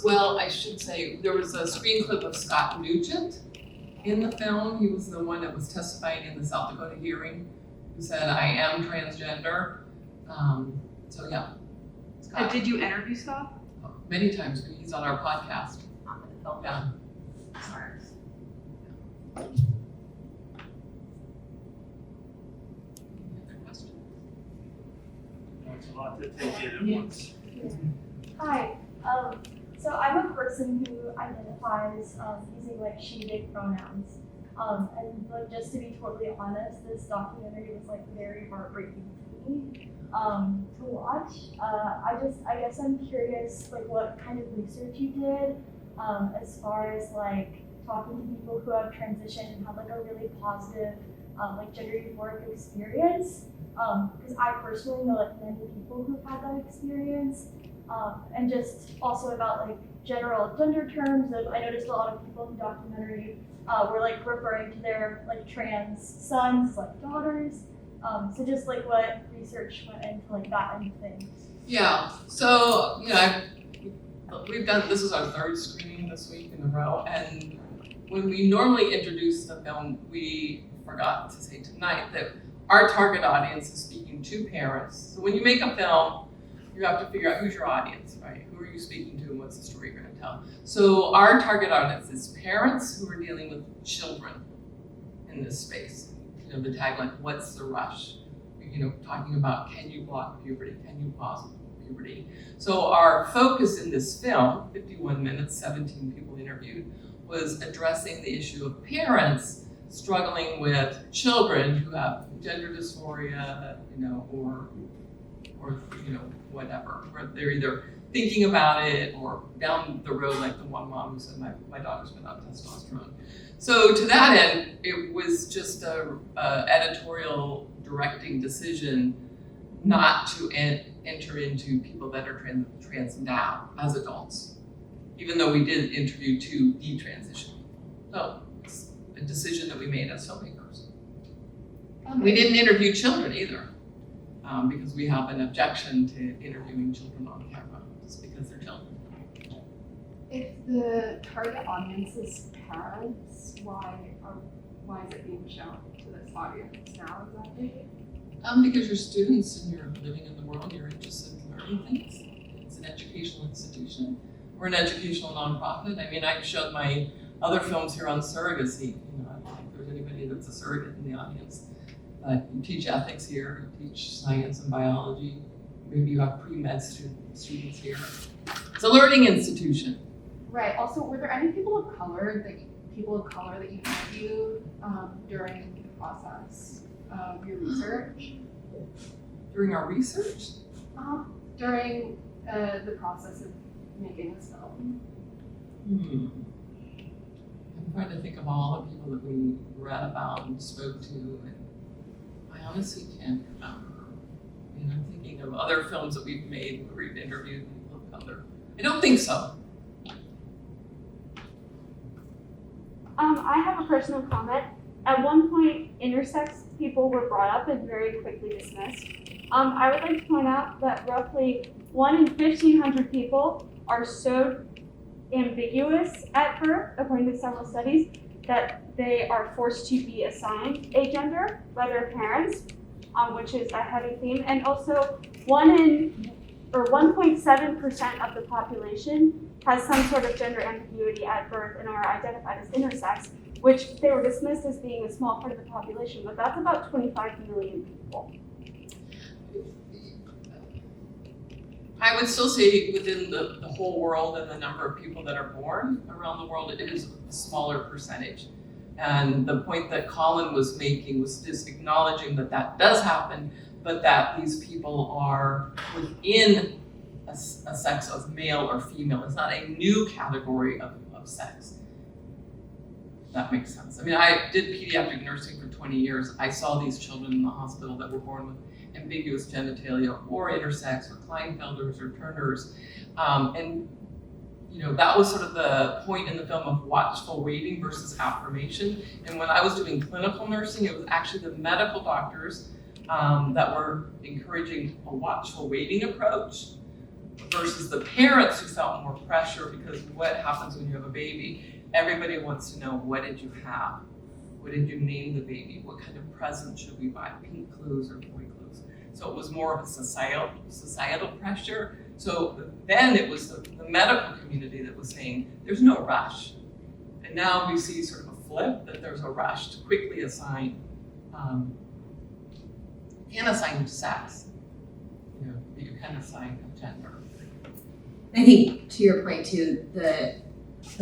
Well, I should say, there was a screen clip of Scott Nugent in the film. He was the one that was testifying in the South Dakota hearing, who said, I am transgender. So yeah. Scott. Did you interview Scott? Many times, he's on our podcast. Yeah. Sorry. That's a lot to take in at once. Hi, so I'm a person who identifies using like she, they pronouns. And like, just to be totally honest, this documentary was like very heartbreaking to me to watch. I guess I'm curious like what kind of research you did as far as like talking to people who have transitioned and have like a really positive like gender euphoric experience. Because I personally know like many people who've had that experience, and just also about like general gender terms. I noticed a lot of people in the documentary were like referring to their like trans sons as like daughters. So just like what research went into like that end of things. Yeah, so we've done, this is our third screening this week in a row, and when we normally introduce the film, we forgot to say tonight that our target audience is speaking to parents. So when you make a film, you have to figure out who's your audience, right? Who are you speaking to and what's the story you're going to tell? So our target audience is parents who are dealing with children in this space. You know, the tagline, what's the rush? You know, talking about, can you block puberty? Can you pause puberty? So our focus in this film, 51 minutes, 17 people interviewed, was addressing the issue of parents struggling with children who have gender dysphoria, or whatever. Where they're either thinking about it or down the road, like the one mom who said, my daughter's been on testosterone. So to that end, it was just a editorial directing decision not to enter into people that are trans now as adults, even though we did interview two detransition people. So it's a decision that we made as filmmakers. We didn't interview children either, because we have an objection to interviewing children on camera, just because they're children. If the target audience is parents, why is it being shown to this audience now exactly? Because you're students and you're living in the world, you're interested in learning things. It's an educational institution. We're an educational nonprofit. I mean, I showed my other films here on surrogacy. I don't think there's anybody that's a surrogate in the audience. You teach ethics here, you teach science and biology. Maybe you have pre-med students here. It's a learning institution. Right. Also, were there any people of color that you interviewed during the process of your research? During our research? During the process of making this film. I'm trying to think of all the people that we read about and spoke to, and I honestly can't remember. I'm thinking of other films that we've made where we've interviewed people of color. I don't think so. I have a personal comment. At one point, intersex people were brought up and very quickly dismissed. I would like to point out that roughly 1 in 1,500 people are so ambiguous at birth, according to several studies, that they are forced to be assigned a gender by their parents, which is a heavy theme. And also 1.7% of the population has some sort of gender ambiguity at birth and are identified as intersex, which they were dismissed as being a small part of the population, but that's about 25 million people. I would still say within the whole world and the number of people that are born around the world, it is a smaller percentage. And the point that Colin was making was just acknowledging that that does happen, but that these people are within a sex of male or female. It's not a new category of sex. That makes sense. I mean, I did pediatric nursing for 20 years. I saw these children in the hospital that were born with ambiguous genitalia or intersex or Klinefelters or Turners. And that was sort of the point in the film of watchful waiting versus affirmation. And when I was doing clinical nursing, it was actually the medical doctors that were encouraging a watchful waiting approach. versus the parents who felt more pressure, because what happens when you have a baby? Everybody wants to know, what did you have? What did you name the baby? What kind of present should we buy? Pink clothes or boy clothes? So it was more of a societal pressure. So then it was the medical community that was saying, there's no rush. And now we see sort of a flip, that there's a rush to quickly assign, you can assign sex, but you can assign gender. I think to your point too, the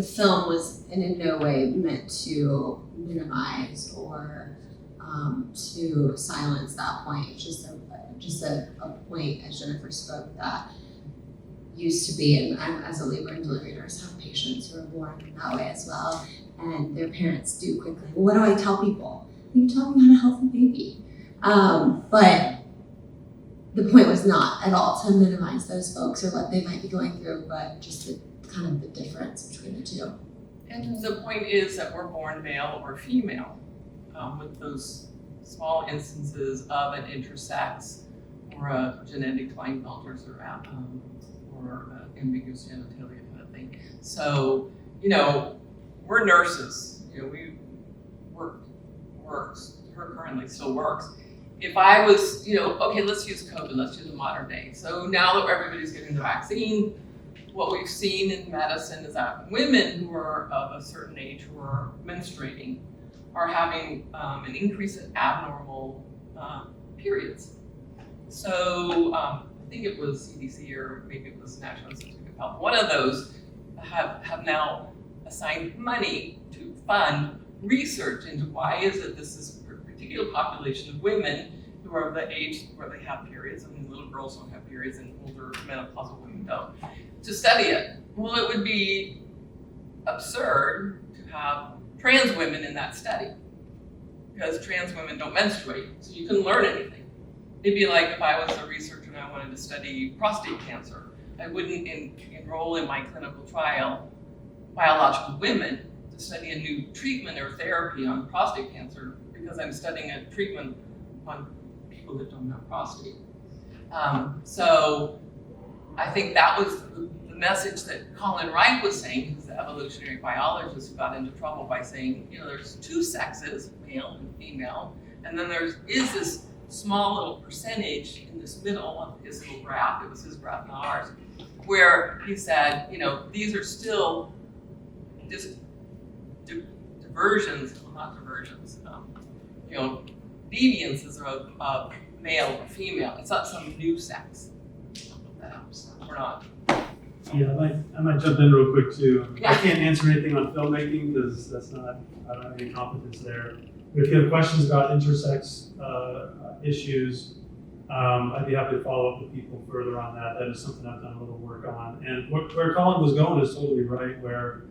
film was in no way meant to minimize or to silence that point. It's just a point, as Jennifer spoke, that used to be, and I'm, as a labor and delivery nurse, have patients who are born that way as well, and their parents do quickly, well, what do I tell people? You tell them how to healthy baby. But the point was not at all to minimize those folks or what they might be going through, but just the kind of the difference between the two. And the point is that we're born male or female, with those small instances of an intersex or a genetic Klinefelter's or ambiguous genitalia kind of thing. So, we're nurses. Her currently still works. If I was, okay, let's use COVID, let's use the modern day. So now that everybody's getting the vaccine, what we've seen in medicine is that women who are of a certain age who are menstruating are having an increase in abnormal periods. So I think it was CDC or maybe it was National Institute of Health. One of those have now assigned money to fund research into why is it this is a particular population of women who are of the age where they have periods. I mean, little girls don't have periods and older menopausal women don't. To study it. Well, it would be absurd to have trans women in that study because trans women don't menstruate, so you couldn't learn anything. It'd be like if I was a researcher and I wanted to study prostate cancer. I wouldn't enroll in my clinical trial biological women to study a new treatment or therapy on prostate cancer because I'm studying a treatment on people that don't have prostate. So I think that was the message that Colin Wright was saying, who's the evolutionary biologist who got into trouble by saying, there's two sexes, male and female, and then there is this small little percentage in this middle of his little graph, it was his graph, not ours, where he said, these are still just diversions, well, not diversions, deviances of male or female. It's not some new sex. We're not. Yeah, I might jump in real quick too. Yeah. I can't answer anything on filmmaking because I don't have any competence there. But if you have questions about intersex issues, I'd be happy to follow up with people further on that. That is something I've done a little work on. And where Colin was going is totally right, where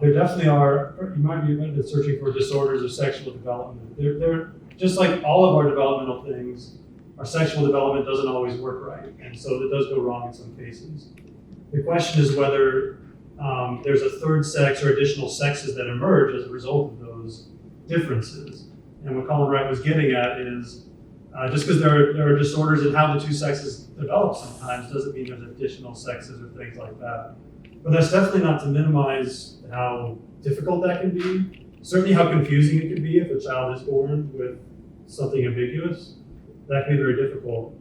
there definitely are, you might be searching for disorders of sexual development. They're just like all of our developmental things, our sexual development doesn't always work right. And so it does go wrong in some cases. The question is whether there's a third sex or additional sexes that emerge as a result of those differences. And what Colin Wright was getting at is just because there are disorders in how the two sexes develop sometimes doesn't mean there's additional sexes or things like that. But that's definitely not to minimize how difficult that can be. Certainly how confusing it can be if a child is born with something ambiguous. That can be very difficult.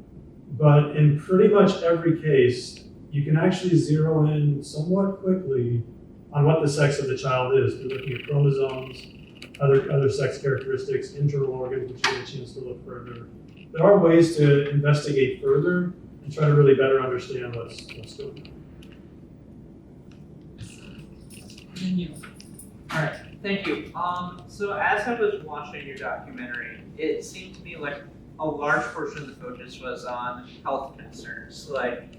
But in pretty much every case, you can actually zero in somewhat quickly on what the sex of the child is. They're looking at chromosomes, other sex characteristics, internal organs, which you get a chance to look further. There are ways to investigate further and try to really better understand what's going on. Alright, thank you. So as I was watching your documentary, it seemed to me like a large portion of the focus was on health concerns. Like,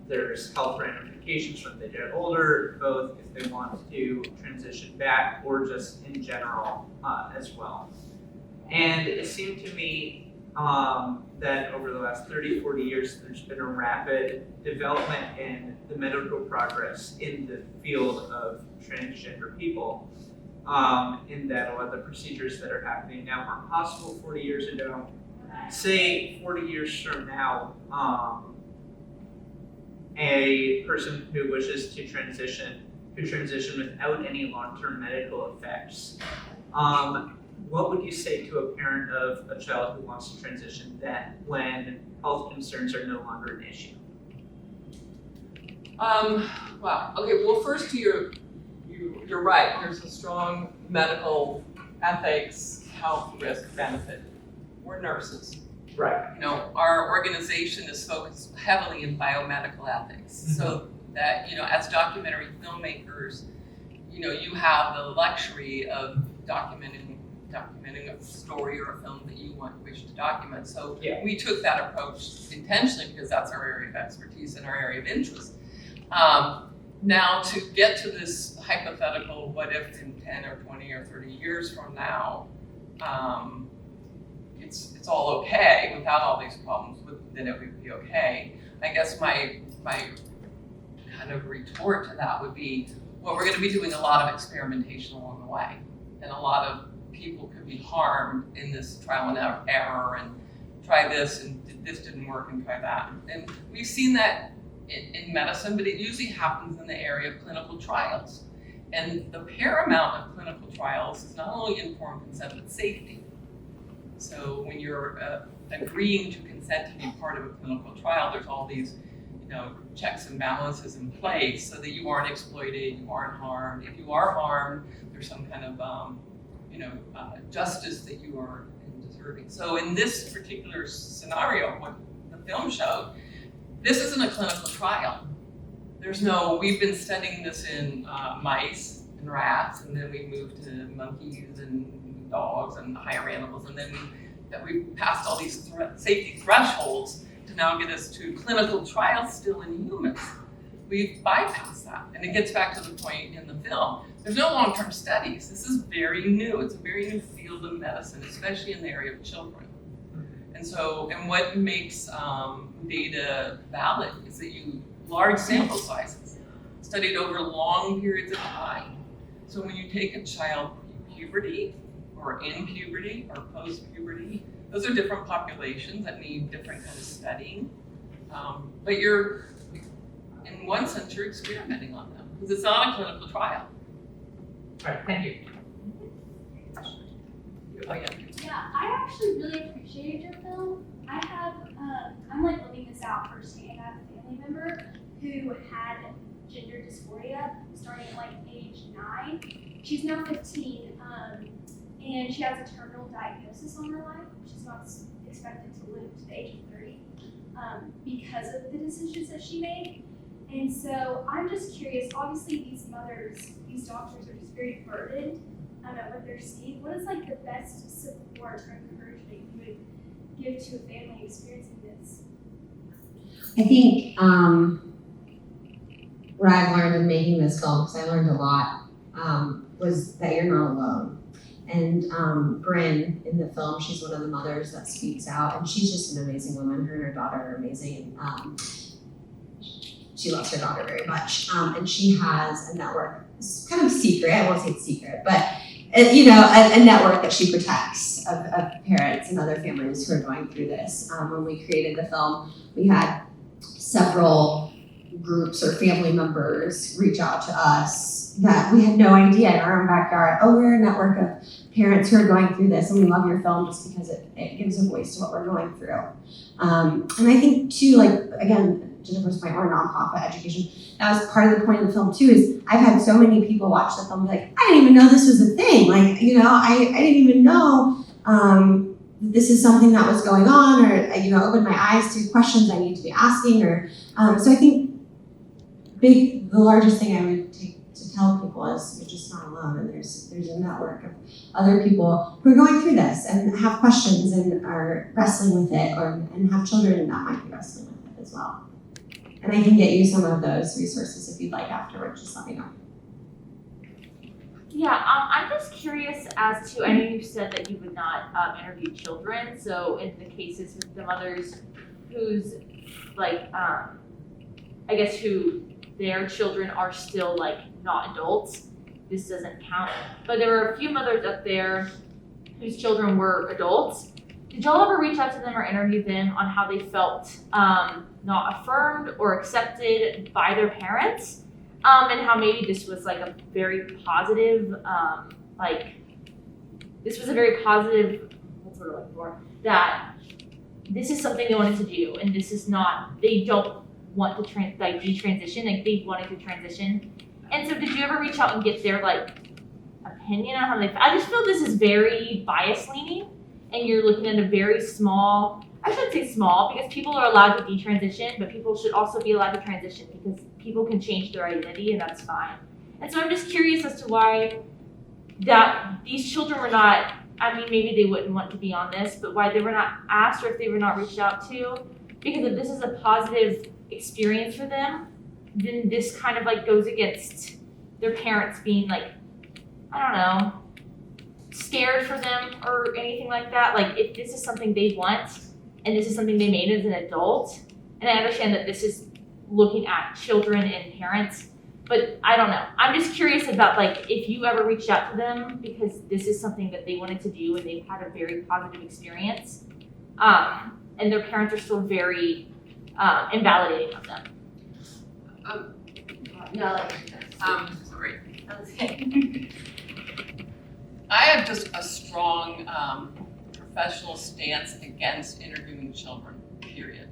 there's health ramifications when they get older, both if they want to transition back or just in general as well. And it seemed to me that over the last 30, 40 years, there's been a rapid development in the medical progress in the field of transgender people. In that a lot of the procedures that are happening now weren't possible 40 years ago. Say 40 years from now, a person who wishes to transition without any long-term medical effects, what would you say to a parent of a child who wants to transition then when health concerns are no longer an issue? Wow. Okay. Well, first, you're right. There's a strong medical ethics, health risk benefit. We're nurses. Right. You know, our organization is focused heavily in biomedical ethics, so that, you know, as documentary filmmakers, you know, you have the luxury of documenting a story or a film that you wish to document. So Yeah. we took that approach intentionally because that's our area of expertise and our area of interest. Now, to get to this hypothetical, what if in 10 or 20 or 30 years from now, it's all okay without all these problems, then it would be okay. I guess my kind of retort to that would be, well, we're going to be doing a lot of experimentation along the way, and a lot of people could be harmed in this trial and error, and try this and this didn't work and try that. And we've seen that in medicine, but it usually happens in the area of clinical trials. And the paramount of clinical trials is not only informed consent, but safety. So when you're agreeing to consent to be part of a clinical trial, there's all these, you know, checks and balances in place so that you aren't exploited, you aren't harmed. If you are harmed, there's some kind of, justice that you are deserving. So in this particular scenario, what the film showed, this isn't a clinical trial. We've been studying this in mice and rats, and then we moved to monkeys and dogs and higher animals, and then we passed all these safety thresholds to now get us to clinical trials still in humans. We've bypassed that, and it gets back to the point in the film. There's no long-term studies. This is very new. It's a very new field of medicine, especially in the area of children. And what makes data valid is that large sample sizes, studied over long periods of time. So when you take a child pre-puberty, or in puberty, or post-puberty, those are different populations that need different kind of studying. But in one sense, you're experimenting on them, because it's not a clinical trial. All right, thank you. Oh, yeah. Yeah, I actually really appreciated your film. I'm like living this out firsthand. I have a family member who had gender dysphoria starting at like age 9. She's now 15, and she has a terminal diagnosis on her life. She's not expected to live to the age of 30 because of the decisions that she made. And so I'm just curious, obviously these doctors are just very burdened at what they're seeing. What is like the best support or encouragement you would give to a family experiencing this? I think what I've learned in making this film, because I learned a lot, was that you're not alone. And Bryn in the film, she's one of the mothers that speaks out, and she's just an amazing woman. Her and her daughter are amazing. She loves her daughter very much, and she has a network. It's kind of secret. I won't say it's secret, but a network that she protects of parents and other families who are going through this. When we created the film, we had several groups or family members reach out to us that we had no idea in our own backyard. Oh, we're a network of parents who are going through this, and we love your film just because it gives a voice to what we're going through. And I think too, like, again, Jennifer's point, we're nonprofit education. That was part of the point of the film too, is I've had so many people watch the film and be like, I didn't even know this was a thing. Like, I didn't even know this is something that was going on, or, opened my eyes to questions I need to be asking, or, so I think the largest thing I would take to tell people is you're just not alone, and there's a network of other people who are going through this and have questions and are wrestling with it, and have children that might be wrestling with it as well. And I can get you some of those resources if you'd like afterwards, just let me know. Yeah, I'm just curious as to, I know you said that you would not interview children, so in the cases with the mothers whose, who their children are still, not adults, this doesn't count. But there were a few mothers up there whose children were adults. did y'all ever reach out to them or interview them on how they felt not affirmed or accepted by their parents? And how maybe this was like a very positive, this was a very positive, what's the word I'm looking for, that this is something they wanted to do, and this is not, they don't want to detransition, like they wanted to transition. And so did you ever reach out and get their opinion on how they feel? I just feel this is very bias leaning, and you're looking at a very small, I shouldn't say small, because people are allowed to detransition, but people should also be allowed to transition because people can change their identity and that's fine. And so I'm just curious as to why that these children were not, I mean, maybe they wouldn't want to be on this, but why they were not asked or if they were not reached out to. Because if this is a positive experience for them, then this kind of goes against their parents being I don't know, scared for them or anything like that. If this is something they want and this is something they made as an adult, and I understand that this is looking at children and parents, but I don't know. I'm just curious about if you ever reached out to them because this is something that they wanted to do and they've had a very positive experience, and their parents are still very invalidating of them. Sorry. Okay. I have just a strong professional stance against interviewing children, period.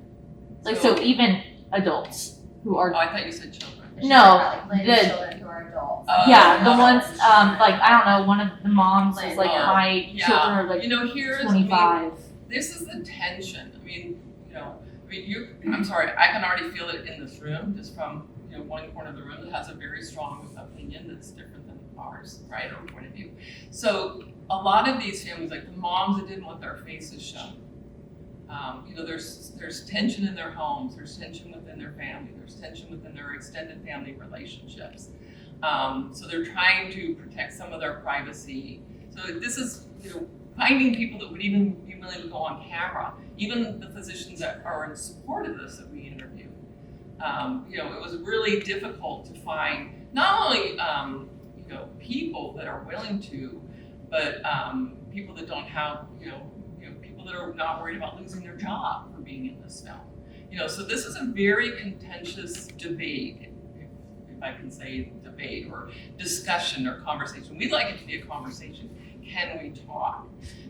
So even adults who are, Oh, I thought you said children. no, Like the, children who are adults. yeah, the ones, I don't know, one of the moms was my Yeah. children are You know, here's, 25. This is the tension. I'm sorry, I can already feel it in this room, just from, one corner of the room that has a very strong opinion that's different than ours, right, or point of view. So a lot of these families, the moms that didn't want their faces shown, there's tension in their homes, there's tension within their family, there's tension within their extended family relationships. So they're trying to protect some of their privacy. So this is, finding people that would even be willing to go on camera, even the physicians that are in support of this that we interviewed. It was really difficult to find not only, people that are willing to, but people that don't have, people that are not worried about losing their job for being in this film. So this is a very contentious debate, if I can say debate or discussion or conversation. We'd like it to be a conversation. Can we talk?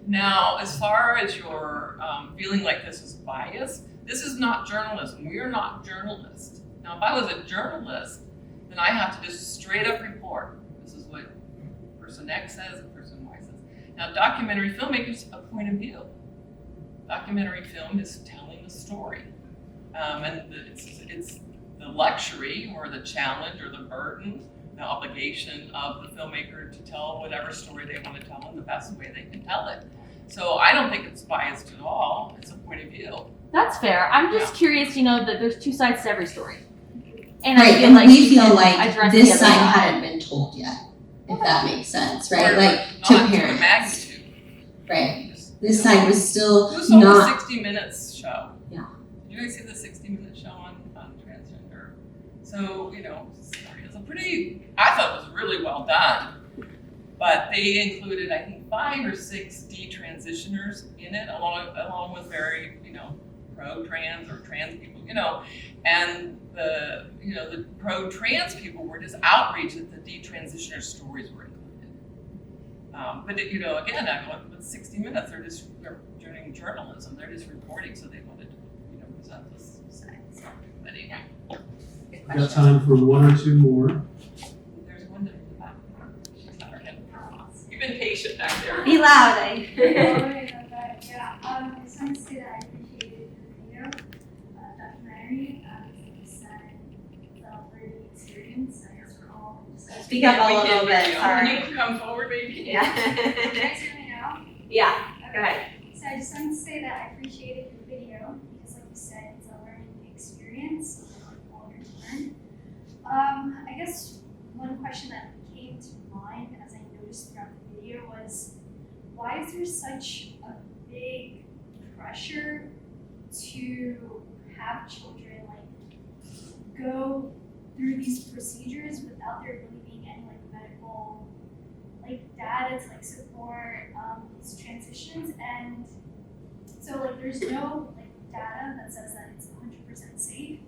Now, as far as your feeling like this is bias, this is not journalism. We are not journalists. Now, if I was a journalist, then I have to just straight up report. This is what person X says and person Y says. Now, documentary filmmaking is a point of view. Documentary film is telling a story. And it's the luxury or the challenge or the burden, the obligation of the filmmaker to tell whatever story they want to tell in the best way they can tell it. So I don't think it's biased at all. It's a point of view. That's fair. I'm just curious, that there's two sides to every story. And Right, I feel and like we feel can like address this the other side side. hadn't been told yet, if that makes sense, right? Or Like not to to the parents, magnitude. right? This side was still Who saw the not, 60 Minutes show? Yeah. Did you guys see the 60 Minutes show on transgender? So, it's a pretty, I thought it was really well done. But they included, I think, 5 or 6 detransitioners in it, along with very, pro-trans or trans people, and the pro-trans people were just outraged that the detransitioner stories were included. But again, with 60 Minutes, they're doing journalism. They're just reporting, so they wanted to, present this side. So, but anyway, good We've got time for one or two more. There's one in the back. She's not getting You've been patient back there. Be loud, eh? Yeah, I just want to say that I appreciated the video, documentary, said the learning experience. I guess we're all just Speak up a We little can bit, hear you. sorry. Can you come forward, maybe? Yeah. You guys hear me now? Yeah, go ahead. So I just wanted to say that I appreciated your video because, like you said, it's a learning experience. So all learn. I guess one question that came to mind as I noticed throughout the video was, why is there such a big pressure to have children go through these procedures without there really being any medical data to support these transitions? And So like there's no like data that says that it's 100% safe.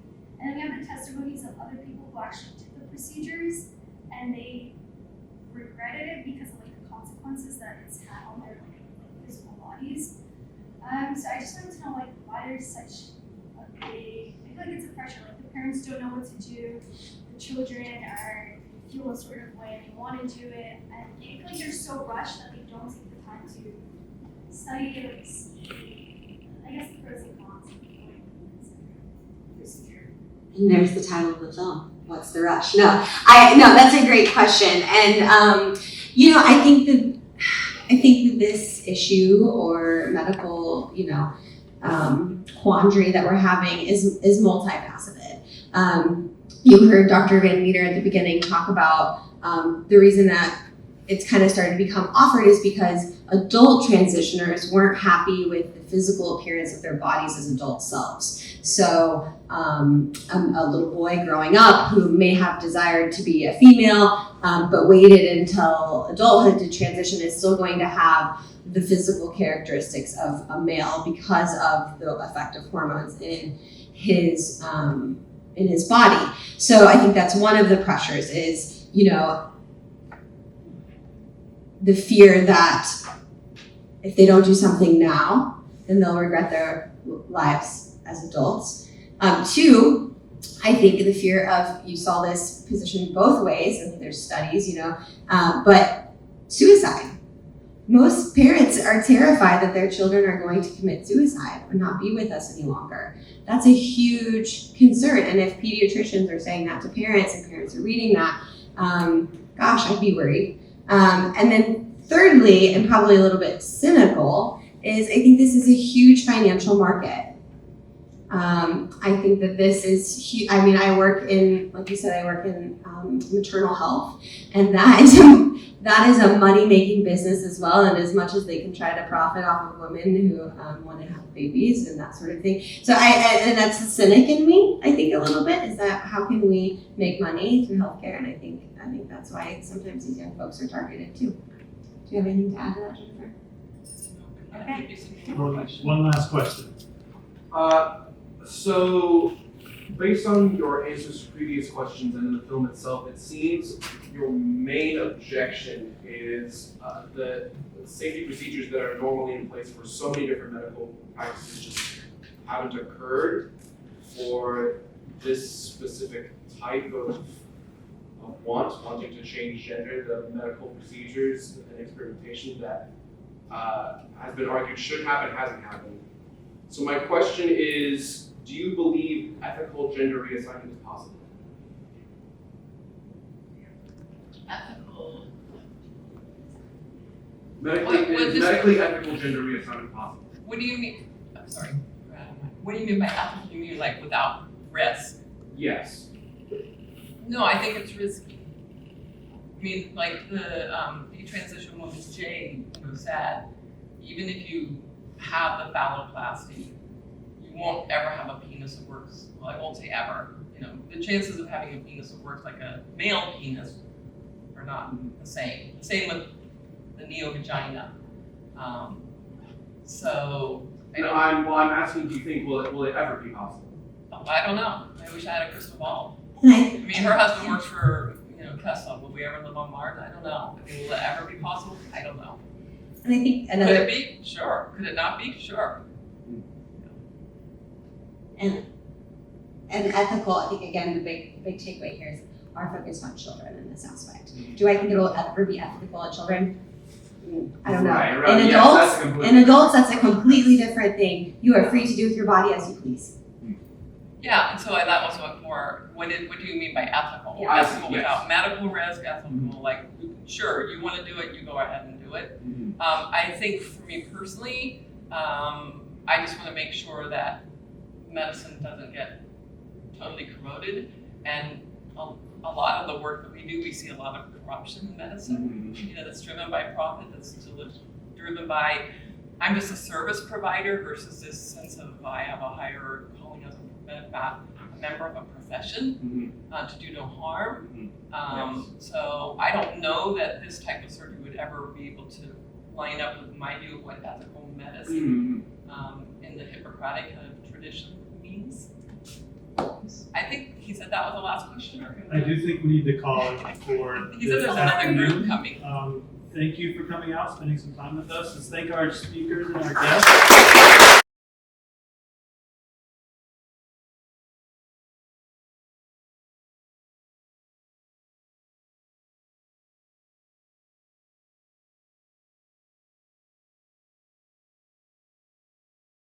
And then we have the testimonies of other people who actually did the procedures and they regretted it because of like the consequences that it's had on their like physical bodies. So I just wanted to know like why there's such a big, I feel like it's a pressure, like the parents don't know what to do, the children feel a sort of way, they want to do it, and I feel like they're so rushed that they don't take the time to study it, like see, I guess the pros and cons of doing this procedure. And there's the title of the film. What's the rush? No, that's a great question. And, I think that this issue or medical, quandary that we're having is multifaceted. You heard Dr. Van Meter at the beginning talk about the reason that it's kind of started to become offered is because adult transitioners weren't happy with the physical appearance of their bodies as adult selves. So a little boy growing up who may have desired to be a female, but waited until adulthood to transition is still going to have the physical characteristics of a male because of the effect of hormones in his body. So I think that's one of the pressures is, the fear that if they don't do something now, then they'll regret their lives as adults. Two, I think the fear of, you saw this positioned both ways, and there's studies, but suicide. Most parents are terrified that their children are going to commit suicide or not be with us any longer. That's a huge concern. And if pediatricians are saying that to parents and parents are reading that, gosh, I'd be worried. And then thirdly, and probably a little bit cynical, is I think this is a huge financial market. I think that this is huge. I mean, I work in, like you said, maternal health, and that is a money-making business as well. And as much as they can try to profit off of women who want to have babies and that sort of thing. So and that's the cynic in me, I think, a little bit, is that how can we make money through healthcare? And I think that's why sometimes these young folks are targeted too. Do you have anything to add to that, Jennifer? Okay. One last question. So, based on your answers to previous questions and in the film itself, it seems your main objection is the safety procedures that are normally in place for so many different medical practices just haven't occurred for this specific type of wanting to change gender, the medical procedures and experimentation that has been argued should happen, hasn't happened. So my question is, do you believe ethical gender reassignment is possible? Ethical. Medically ethical gender reassignment possible? What do you mean? I'm sorry. What do you mean by ethical? You mean like without risk? Yes. No, I think it's risky. I mean, like the detransition woman's Jane said, even if you have the phalloplasty, you won't ever have a penis that works. Well, I won't say ever. The chances of having a penis that works like a male penis are not the same. The same with the neovagina. So I'm asking, do you think will it ever be possible? I don't know. I wish I had a crystal ball. I mean, her husband works for Tesla. Will we ever live on Mars? I don't know. I mean, will it ever be possible? I don't know. And I think Could it be? Sure. Could it not be? Sure. And ethical, I think, again, the big takeaway here is our focus on children in this aspect. Do I think it'll ever be ethical on children? I don't know. Right. In adults, that's a completely different thing. You are free to do with your body as you please. Yeah, and so that was what more, what do you mean by ethical? Yeah. Ethical without medical risk, ethical, like, sure, you want to do it, you go ahead and do it. Mm-hmm. I think for me personally, I just want to make sure that medicine doesn't get totally corroded, and a lot of the work that we do, we see a lot of corruption in medicine, that's driven by profit, that's driven by, I'm just a service provider versus this sense of I have a higher calling as a member of a profession to do no harm. So I don't know that this type of surgery would ever be able to line up with my view of what ethical medicine the Hippocratic kind of tradition means. I think he said that was the last question, or can we? I do think we need to call it for He said this there's another group afternoon. coming. Thank you for coming out, spending some time with us. Let's thank our speakers and our guests.